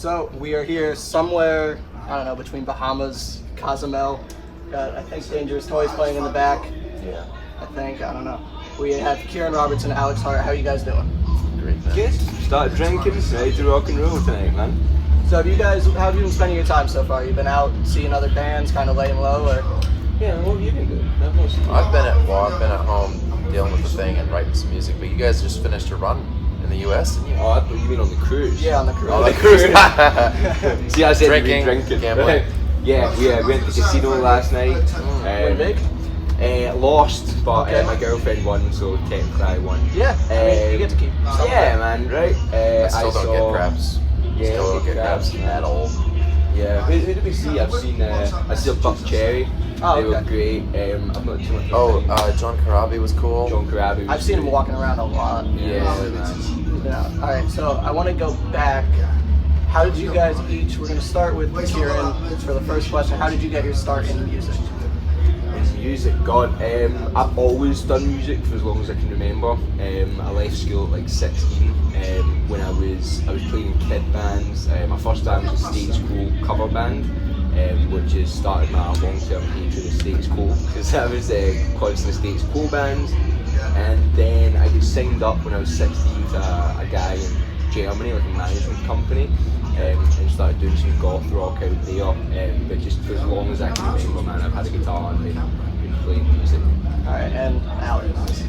So we are here somewhere, I don't know, between Bahamas, Cozumel. I think Dangerous Toys playing in the back. Yeah. I don't know. We have Kieran, Robertson, Alex, Hart. How are you guys doing? Great, man. Good. Started drinking, ready to rock and roll tonight, man. So how have you been spending your time so far? You been out seeing other bands, kind of laying low, or? Yeah, what have you been doing? I've been at home dealing with the thing and writing some music, but you guys just finished a run in the US, didn't you? Oh, I thought you mean on the cruise. Yeah, on the cruise. Oh, the cruise. See, I said Drinking, drinking. gambling. Yeah, we went to the casino last night. Win big? Lost, but Okay. my girlfriend won, so technically I won. Yeah, you get to keep some. Yeah, man, right? I still don't get craps. Yeah, Still don't get craps at all. Yeah, who did we see? I saw Buck Cherry. Oh, They were okay. great. I'm not too much. John Karabi was cool. John Karabi. I've seen him walking around a lot. Yeah, man. Yeah. All right, so I want to go back. How did you guys each? We're gonna start with Kieran for the first question. How did you get your start in music? Music, God, I've always done music for as long as I can remember. I left school at like 16 when I was playing in kid bands. My first band was a Status Quo cover band, which has started my long-term hatred of Status Quo because I was constantly Status Quo bands. And then I got signed up when I was 16 to a guy in Germany, like a management company, and started doing some goth rock out there. But just for as long as I can remember, man, I've had a guitar and been playing music. All right, and Alex.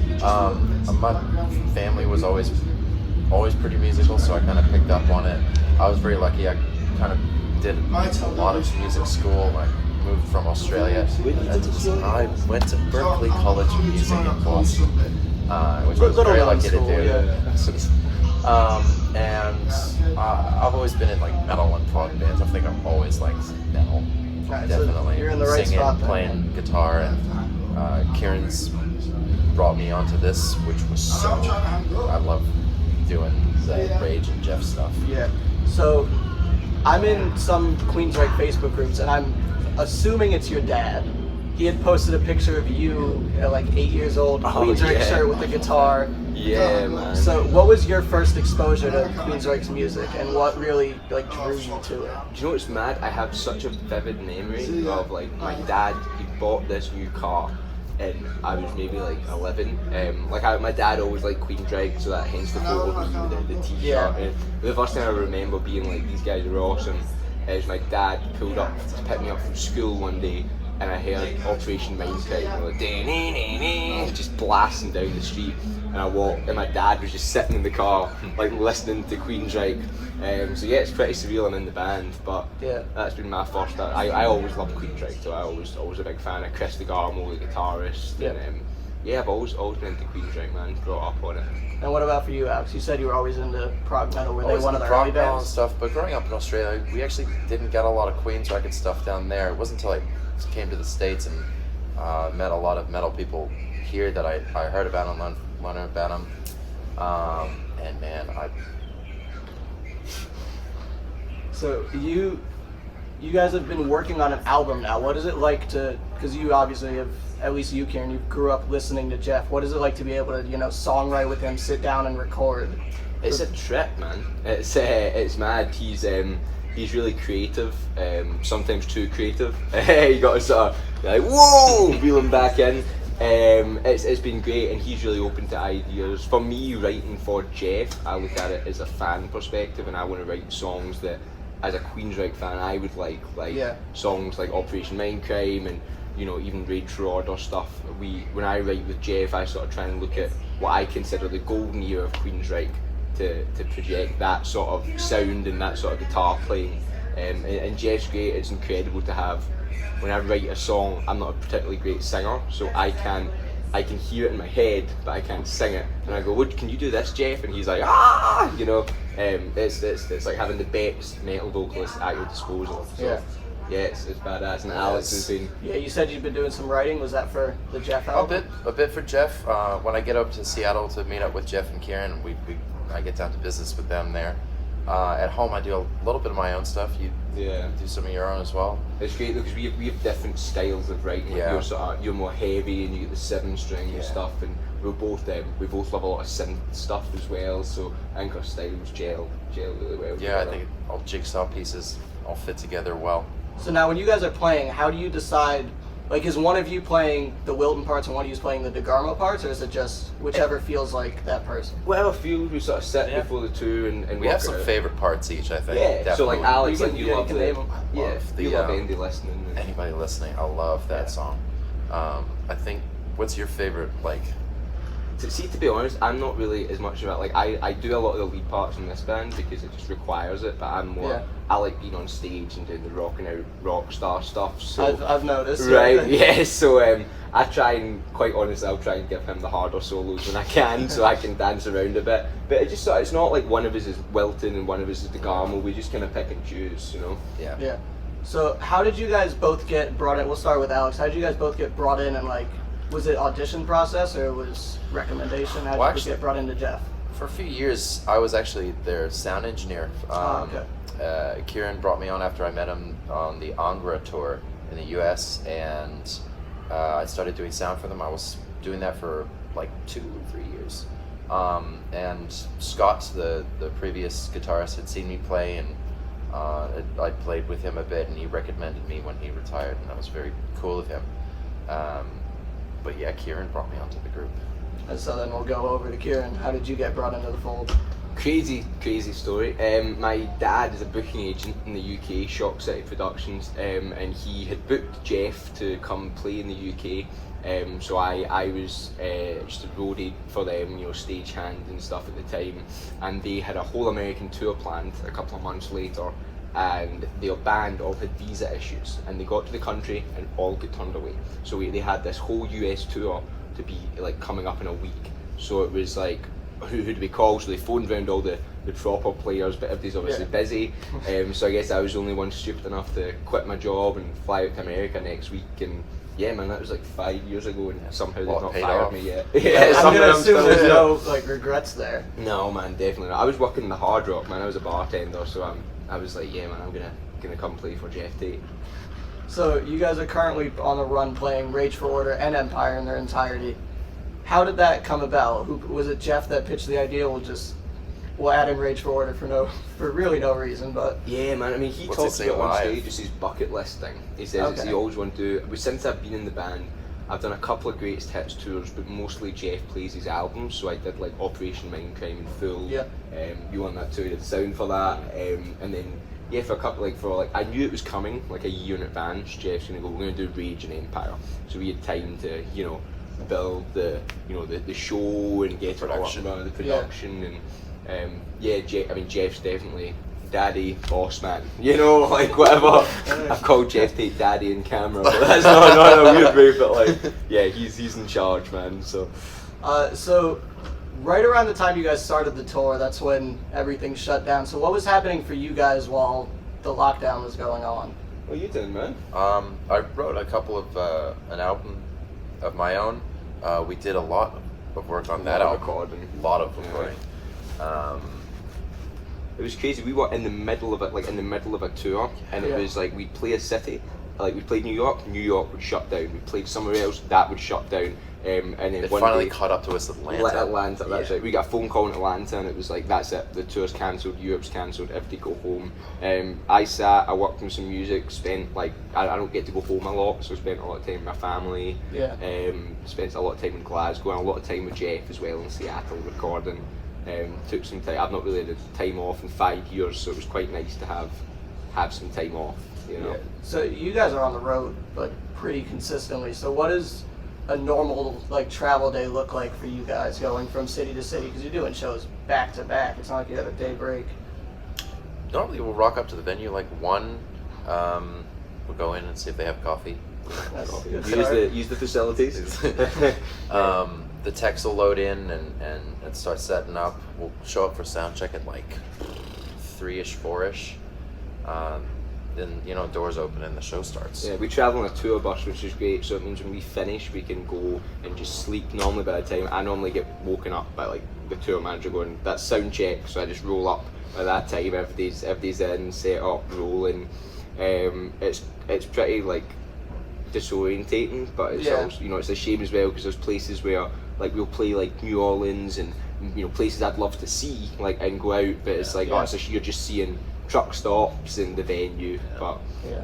My family was always pretty musical, so I kind of picked up on it. I was very lucky. I kind of did a lot of music school. I moved from Australia. I went to Berklee College of Music in Boston, which I was very lucky to do. And I've always been in like metal and prog bands. I think I've always liked metal. Right, so Definitely. you're in the right Singing, spot then. playing guitar, and Kieran's brought me onto this, which was so. I love doing the Rage and Geoff stuff. Yeah. So I'm in some Queensryche Facebook groups, and I'm assuming it's your dad. He had posted a picture of you at like 8 years old, Queensryche yeah. shirt with the guitar. Yeah, man. So what was your first exposure to Queensryche's music, and what really like drew you to it? Do you know what's mad? I have such a vivid memory of like my dad. He bought this new car, and I was maybe like 11. My dad always liked Queensryche, so that hence the photo of me with the t-shirt. Yeah. And the first time I remember being like, these guys are awesome, is my dad pulled up to pick me up from school one day, and I heard Operation Mindcrime, like just blasting down the street. And I walked, and my dad was just sitting in the car, like listening to Queensryche. So yeah, it's pretty surreal. I'm in the band, but Yeah. that's been my first. I always loved Queensryche, so I always a big fan of Chris DeGarmo, the guitarist. Yeah. And I've always been into Queensryche, man. Brought up on it. And what about for you, Alex? You said you were always into prog metal. Were they Always one of the prog early metal and bands? stuff, but growing up in Australia, we actually didn't get a lot of Queen's record stuff down there. It wasn't until I came to the States and met a lot of metal people here that I heard about them, learned about them, and man, So you guys have been working on an album now. What is it like to? Because you obviously have, at least you, Kieran, you grew up listening to Geoff. What is it like to be able to, songwrite with him, sit down and record? It's a trip, man. It's mad. He's really creative. Sometimes too creative. You got to sort of like whoa, reel him back in. It's been great, and he's really open to ideas. For me, writing for Geoff, I look at it as a fan perspective, and I want to write songs that, as a Queensryche fan, I would like Yeah. songs like Operation Mindcrime and even Rage for Order stuff. When I write with Geoff, I sort of try and look at what I consider the golden era of Queensryche to project that sort of sound and that sort of guitar playing. And Geoff's great. It's incredible to have. When I write a song, I'm not a particularly great singer, so I can hear it in my head, but I can't sing it. And I go, can you do this, Geoff? And he's like, it's like having the best metal vocalist at your disposal. So, yeah, it's badass. And Alex has been. Yeah, you said you've been doing some writing. Was that for the Geoff album? a bit for Geoff. When I get up to Seattle to meet up with Geoff and Kieran, I get down to business with them there. At home, I do a little bit of my own stuff. You do some of your own as well. It's great because we have different styles of writing. Yeah. You're more heavy and you get the 7-string and stuff, and we both love a lot of synth stuff as well. So I think our styles gel really well. Yeah, I together. think all jigsaw pieces all fit together well. So now when you guys are playing, how do you decide, like is one of you playing the Wilton parts and one of you is playing the DeGarmo parts, or is it just whichever feels like that person? Whatever feels, we sort of sit Yeah. before the two and We work have it some out. favorite parts each, I think. Yeah, so like Definitely. Alex, You like can- you yeah, you love can the, name 'em. yeah, Love the, you love um, Andy listening. And, Anybody listening, I love that song. I think, what's your favorite, like, to be honest, I'm not really as much about like I do a lot of the lead parts in this band because it just requires it. But I'm more Yeah. I like being on stage and doing the rocking out rock star stuff. So I've noticed. right, yeah. So I try and quite honestly, I'll try and give him the harder solos when I can, so I can dance around a bit. But it just it's not like one of us is Wilton and one of us is DeGarmo. We just kind of pick and choose, you know. yeah. Yeah. So how did you guys both get brought in? We'll start with Alex. How did you guys both get brought in, and like, was it audition process or was recommendation? How did Well, you actually- get brought into Geoff? For a few years, I was actually their sound engineer. Kieran brought me on after I met him on the Angra tour in the US, and I started doing sound for them. I was doing that for like 2 or 3 years. And Scott, the previous guitarist, had seen me play, and I played with him a bit, and he recommended me when he retired, and that was very cool of him. But yeah, Kieran brought me onto the group. And so then we'll go over to Kieran. How did you get brought into the fold? Crazy story. My dad is a booking agent in the UK, Shock City Productions, and he had booked Geoff to come play in the UK. So I was just a roadie for them, you know, stagehand and stuff at the time. And they had a whole American tour planned a couple of months later, and their band all had visa issues, and they got to the country and all got turned away. So they had this whole US tour to be like coming up in a week. So it was like, who do we call? So they phoned round all the proper players, but everybody's obviously busy. So I guess I was the only one stupid enough to quit my job and fly out to America next week. And yeah, man, that was like 5 years ago, and somehow they've Well, not paid fired off. me yet. I'm somehow gonna I'm assume still there's here. no like regrets there. No, man, definitely not. I was working in the Hard Rock, man. I was a bartender, so I was like, yeah, man, I'm gonna come play for Geoff Tate. So you guys are currently on the run playing Rage for Order and Empire in their entirety. How did that come about? Who was it? Geoff that pitched the idea? We'll add in Rage for Order for really no reason, but Yeah, man. I mean, he What's talks he about say on live? stage. It's his bucket list thing. He says it's Okay. he always want to do. Since I've been in the band, I've done a couple of greatest hits tours, but mostly Geoff plays his albums. So I did like Operation Mindcrime in full. Yeah. You on that tour? Did the sound for that, and then yeah, for a couple I knew it was coming like a year in advance. Geoff's gonna go. We're gonna do Rage and Empire. So we had time to build the show and get Production. it all up and running, the production and Geoff's definitely daddy, boss man, like whatever. I've called Geoff Tate daddy in camera, but that's not a weird way, but like yeah, he's in charge, man. So so right around the time you guys started the tour, that's when everything shut down. So what was happening for you guys while the lockdown was going on? what are you doing, man? I wrote a couple of an album of my own. We did a lot of work on that album. Recording. A lot of recording. It was crazy. We were in the middle of it, like in the middle of a tour, and it Yeah. was like we'd play a city, like we played New York would shut down. We played somewhere else, that would shut down, and then It one finally day, caught up to us Atlanta. Atlanta, that's Yeah. right. We got a phone call in Atlanta, and it was like, that's it. The tour's cancelled. Europe's cancelled. Everybody go home. I worked on some music. Spent like I don't get to go home a lot, so I spent a lot of time with my family. Yeah. Spent a lot of time in Glasgow and a lot of time with Geoff as well in Seattle recording. Took some time. I've not really had time off in 5 years, so it was quite nice to have some time off. Yeah. So you guys are on the road, but pretty consistently. So what does a normal like travel day look like for you guys going from city to city? Because you're doing shows back to back. It's not like you have a day break. Normally we'll rock up to the venue like 1. We'll go in and see if they have coffee. That's a good Use start. the facilities. The techs will load in and start setting up. We'll show up for sound check at like 3-ish, 4-ish. Then doors open and the show starts. Yeah, we travel on a tour bus, which is great. So it means when we finish, we can go and just sleep. Normally, by the time I normally get woken up by like the tour manager going, "That's sound check." So I just roll up by that time. Everybody's in, set up, rolling. It's pretty like disorientating, but it's also, you know, it's a shame as well because there's places where like we'll play like New Orleans and, you know, places I'd love to see like and go out, but it's like you're just seeing truck stops in the venue. But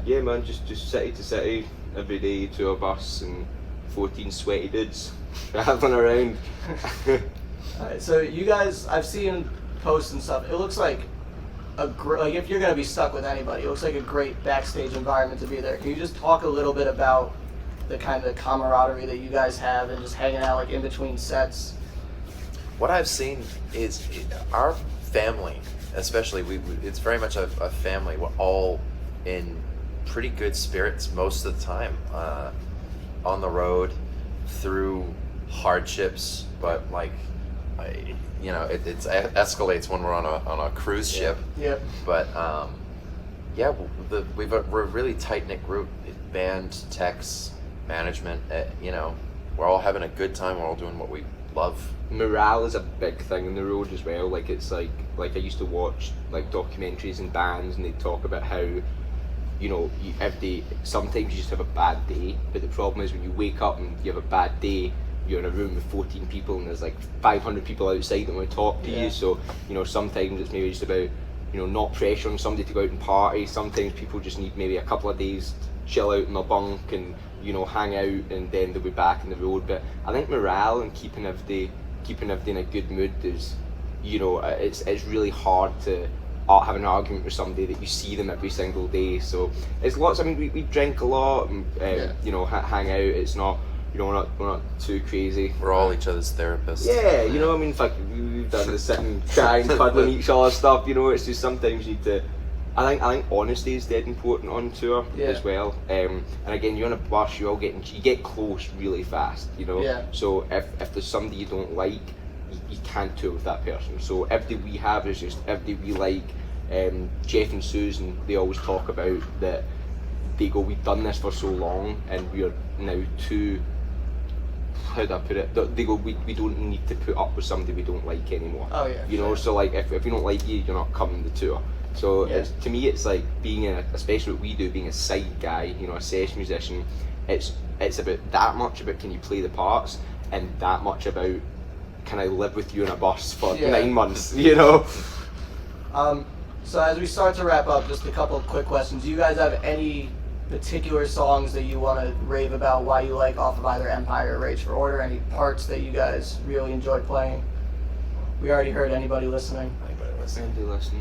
yeah man, just city to city every day, tour bus and 14 sweaty dudes traveling around. Alright, so you guys, I've seen posts and stuff. It looks like like if you're gonna be stuck with anybody, it looks like a great backstage environment to be there. Can you just talk a little bit about the kind of camaraderie that you guys have and just hanging out like in between sets? What I've seen is our family, especially it's very much a family. We're all in pretty good spirits most of the time, on the road, through hardships, but like, you know, it escalates when we're on a cruise ship. Yep. But we're a really tight knit group, band, techs, management. You know, we're all having a good time. We're all doing what we love. Morale is a big thing on the road as well. Like it's like I used to watch like documentaries and bands, and they talk about how, you know, sometimes you just have a bad day, but the problem is when you wake up and you have a bad day, you're in a room with 14 people and there's like 500 people outside that want to talk to you. So, you know, sometimes it's maybe just about, you know, not pressuring somebody to go out and party. Sometimes people just need maybe a couple of days to chill out in their bunk and, you know, hang out, and then they'll be back on the road. But I think morale and keeping everybody in a good mood is, you know, it's really hard to have an argument with somebody that you see them every single day. So it's lots. I mean, we drink a lot and you know, hang out. It's not, you know, we're not too crazy. We're all each other's therapists. Yeah, you know, I mean, we've done the sitting, crying, cuddling each other stuff. You know, it's just sometimes you need to. I think honesty is dead important on tour as well. And again, you're on a bus, you get close really fast. You know. Yeah. So if there's somebody you don't like, you can't tour with that person. So everybody we have is just everybody we like. Geoff and Susan, they always talk about that. They go, we've done this for so long, and we're now too. How do I put it? They go, we don't need to put up with somebody we don't like anymore. Oh yeah. You know, so like if we don't like you, you're not coming to tour. So to me, it's like being especially what we do, being a side guy, you know, a session musician. It's about that much about can you play the parts, and that much about can I live with you in a bus for 9 months, you know. So as we start to wrap up, just a couple of quick questions. Do you guys have any particular songs that you want to rave about, why you like off of either Empire or Rage for Order? Any parts that you guys really enjoyed playing? We already heard Anybody Listening.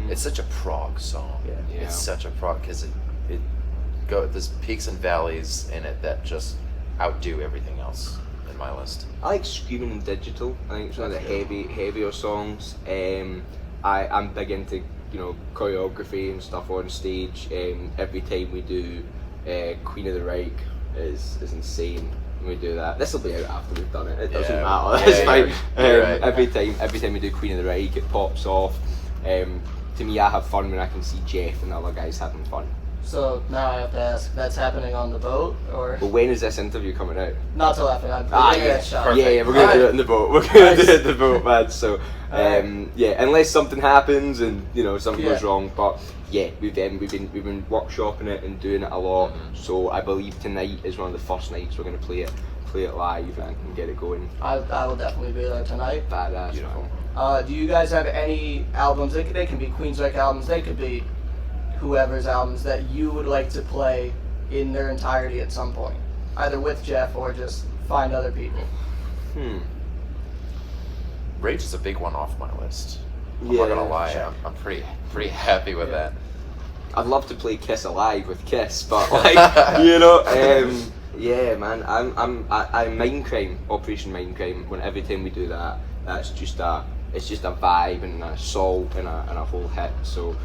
It's such a prog song. Yeah. It's such a prog because there's peaks and valleys in it that just outdo everything else in my list. I like Screaming Digital. I think it's one of the heavier songs. I'm big into, you know, choreography and stuff on stage. Every time we do Queen of the Reich is insane when we do that. This will be out after we've done it. It doesn't matter. It's fine. Right. Every time we do Queen of the Reich, it pops off. To me, I have fun when I can see Geoff and the other guys having fun. So now I have to ask, that's happening on the boat, or? But when is this interview coming out? Not till after that. Yeah, we're going to do it in the boat. We're going to do it in the boat, man. So, unless something happens and, you know, something goes wrong. But yeah, we've been workshopping it and doing it a lot. So I believe tonight is one of the first nights we're going to play it live and get it going. I will definitely be there tonight. Badass. Beautiful. Do you guys have any albums? They can be Queensryche albums. They could be whoever's albums that you would like to play in their entirety at some point, either with Geoff or just find other people. Rage is a big one off my list. I'm not gonna lie, I'm pretty happy with that. I'd love to play Kiss Alive with Kiss, but like, you know, yeah, man. I'm Mindcrime, Operation Mindcrime. When every time we do that, it's just a vibe and a soul and a whole hit. So.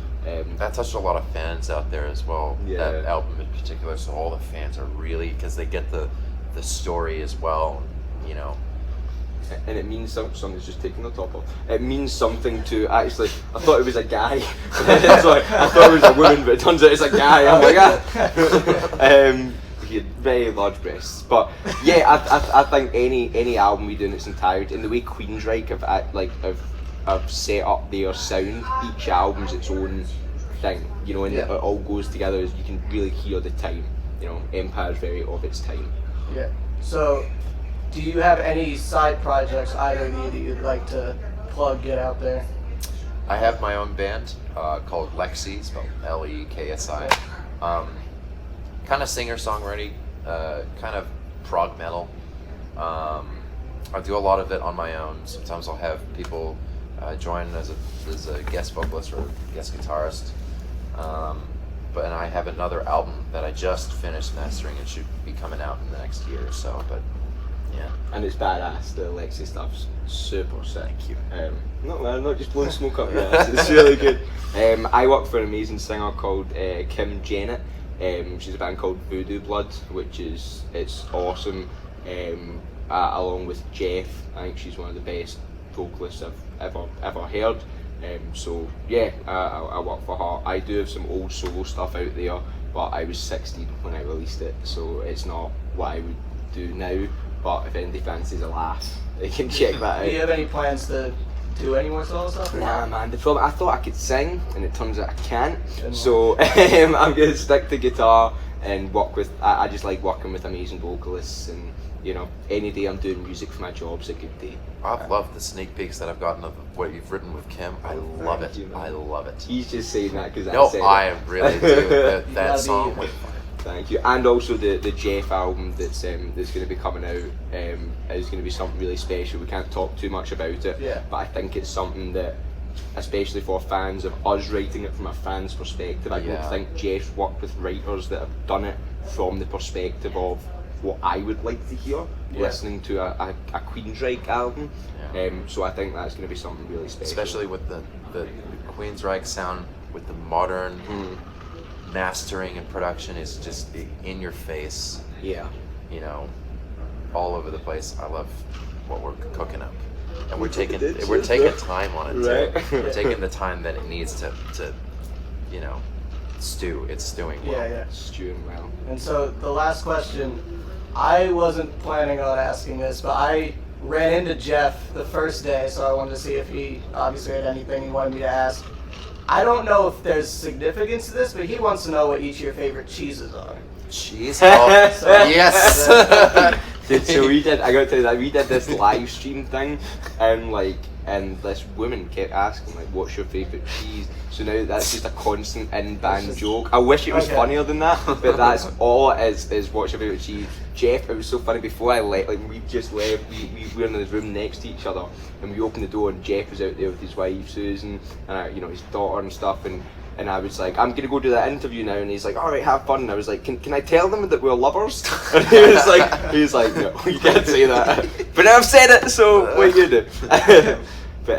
That touched a lot of fans out there as well. Yeah. That album in particular. So all the fans are really, because they get the story as well. You know. And it means something's just taking the top off. It means something to actually. I thought it was a guy. Sorry, I thought it was a woman, but it turns out it's a guy. I'm like, he had very large breasts. But yeah, I think any album we do in its entirety, and the way Queensryche have set up their sound, each album's its own thing, you know, and it all goes together. You can really hear the time empire's very of its time. Yeah. So, do you have any side projects, either of you, that you'd like to plug, get out there? I have my own band called Lexi, spelled L-E-K-S-I. Kind of singer-songwriting, kind of prog metal. I do a lot of it on my own. Sometimes I'll have people join as a guest vocalist or guest guitarist. And I have another album that I just finished mastering and should be coming out in the next year or so. But yeah. And it's badass. The Lexi stuff's super sick. Thank you. Not just blowing smoke up your ass. It's really good. I work for an amazing singer called Kim Janet. She's a band called Voodoo Blood, it's awesome. Along with Geoff, I think she's one of the best vocalists I've ever heard. So yeah, I work for her. I do have some old solo stuff out there, but I was 16 when I released it, so it's not what I would do now. But if anybody fancies a laugh, they can check that out. Do you have any plans to do any more solo stuff? Nah, man. The problem, I thought I could sing, and it turns out I can't. So I'm gonna stick to guitar and work with. I just like working with amazing vocalists, and any day I'm doing music for my job's a good day. I've loved the sneak peeks that I've gotten of what you've written with Kim. I love it. I love it. He's just saying that because No, I said I really do. That gotta song. be- Thank you. And also the Geoff album that's going to be coming out is going to be something really special. We can't talk too much about it, Yeah. but I think it's something that, especially for fans of us writing it from a fan's perspective, I Yeah. don't think Geoff's worked with writers that have done it from the perspective of what I would like to hear, listening to a Queensryche album. Yeah. So I think that's going to be something really special. Especially with the Queensryche sound, with the modern mastering and production is just in your face. Yeah. All over the place. I love what we're cooking up, and we're taking Ditches, time on it right? too. We're taking the time that it needs to stew. It's stewing well. Yeah. Stewing well. And so the last question, I wasn't planning on asking this, but I ran into Geoff the first day, so I wanted to see if he obviously had anything he wanted me to ask. I don't know if there's significance to this, but he wants to know what each of your favorite cheeses are. Cheese? Oh, So- yes! Dude, so I gotta tell you that we did this live stream thing, and this woman kept asking what's your favourite cheese? So now that's just a constant in-band joke. I wish it was Okay. funnier than that, but that's all it is what's your favourite cheese? Geoff, it was so funny, before I left, we just left, we were in the room next to each other, and we opened the door and Geoff was out there with his wife Susan, and his daughter and stuff, and I was like, I'm gonna go do that interview now, and he's like, alright, have fun. And I was like, can I tell them that we're lovers? And he was like, no, you can't say that. But now I've said it, so what are you gonna do? But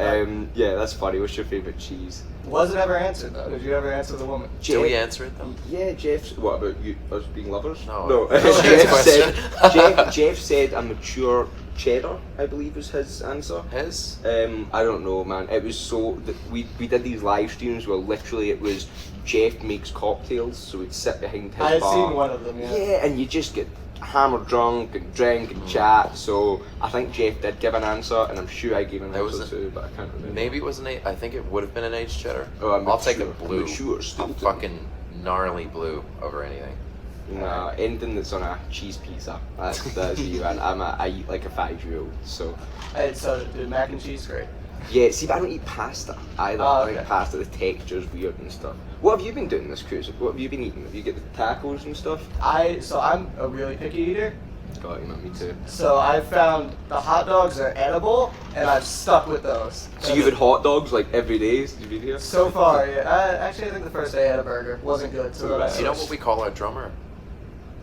yeah, that's funny. What's your favourite cheese? Was it ever answered though? Did you ever answer the woman? Did we answer it though? Yeah, Jeff. What about you? Us being lovers? No. Jeff said a mature cheddar, I believe was his answer. His? I don't know, man. It was so we did these live streams where literally it was Geoff makes cocktails, so we'd sit behind his I had bar. seen one of them, yeah. Yeah, and you just get hammered drunk and drink and chat. So I think Geoff did give an answer, and I'm sure I gave an answer too, but I can't remember. Maybe it was I think it would have been an aged cheddar. Oh, I'll take a blue. Mature, A Stilton. fucking gnarly blue over anything. Nah, anything that's on a cheese pizza. That's you, and I eat like a 5-year-old. So So, dude, mac and cheese, great. yeah, see, but I don't eat pasta either. Oh, I okay. think pasta, the texture's weird and stuff. What have you been doing this cruise? What have you been eating? Have you get the tacos and stuff? So I'm a really picky eater. God, you know, me too. So I found the hot dogs are edible, and I've stuck with those. So you've had hot dogs like every day since you've been here? So far, yeah. Actually, I think the first day I had a burger. Wasn't good. So Right. You know what we call our drummer?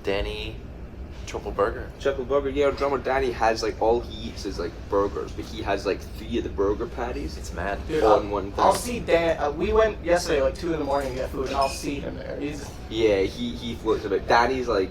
Danny Triple Burger. Triple burger, yeah. Our drummer Danny has like all he eats is like burgers, but he has like 3 of the burger patties. It's mad. Dude, on one thing. I'll see Dan. We went yesterday, like 2 in the morning to get food, and I'll see him there. He's Yeah, he floats about. Danny's like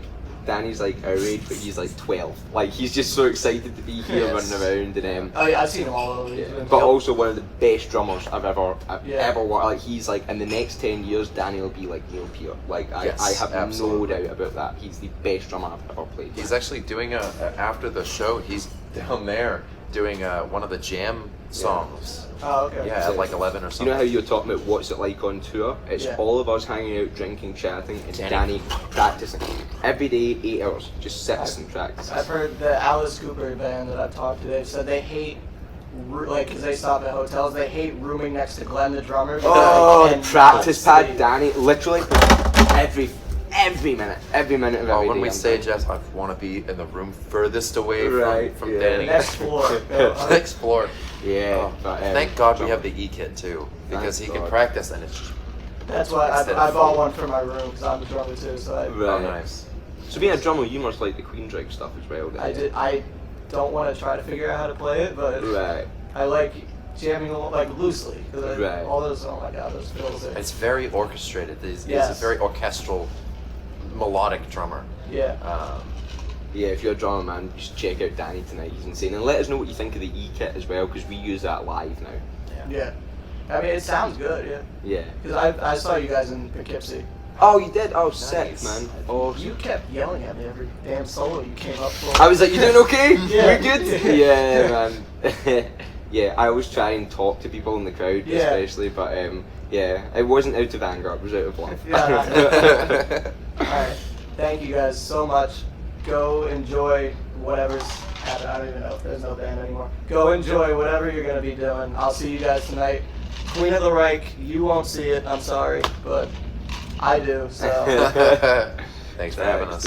our age, but he's like 12. Like he's just so excited to be here Yes. running around, and oh yeah, I've seen him all over. He's been- but also one of the best drummers I've ever Yeah. ever worked. Like he's like in the next 10 years, Danny will be like Neil Peart. Like I Yes, have absolutely. no doubt about that. He's the best drummer I've ever played. He's actually doing after the show, he's down there doing one of the jam songs. Oh, okay. Yeah, at like 11 or You something. know how you were talking about what's it like on tour? It's Yeah. all of us hanging out, drinking, chatting, and Danny. Danny practicing every day, 8 hours, just sits and practices. I've heard the Alice Cooper band that I've talked to. They've said they hate, because they stop at hotels. They hate rooming next to Glenn, the drummer. Oh, and the practice pad, sleep. Danny, literally every minute of every Oh, day. when we I'm say, doing. Jeff, I want to be in the room furthest away Right, from yeah. Danny. Next floor. Next floor. Yeah, Oh, but thank God we have the E-kit too, because Thank he can God. practice and it's just, That's why Instead I of bought full. one for my room because I'm a drummer too. So Right. oh, nice. So being a drummer, you must like the Queensrÿche stuff as well. Then. I don't want to try to figure out how to play it, but Right. I like jamming like loosely. 'Cause Right. all those, oh my god, those fills are. It's very orchestrated. He's Yes. a very orchestral, melodic drummer. Yeah. Yeah, if you're a drummer, man, you should check out Danny tonight. He's insane. And let us know what you think of the E-kit as well, because we use that live now. Yeah. I mean, it sounds good. Yeah. Yeah. Because I saw you guys in Poughkeepsie. Oh, you did? Oh, sick, Nice. man. Oh, You kept yelling at me every damn solo you came up for. I was like, you doing okay? Yeah. We good? Yeah, man. Yeah, I always try and talk to people in the crowd, Yeah. especially, but yeah, it wasn't out of anger, it was out of love. Yeah. Alright. Thank you guys so much. Go enjoy whatever's happening. I don't even know if there's no band anymore. Go enjoy whatever you're going to be doing. I'll see you guys tonight. Queen of the Reich, you won't see it, I'm sorry, but I do, so. Thanks for having us.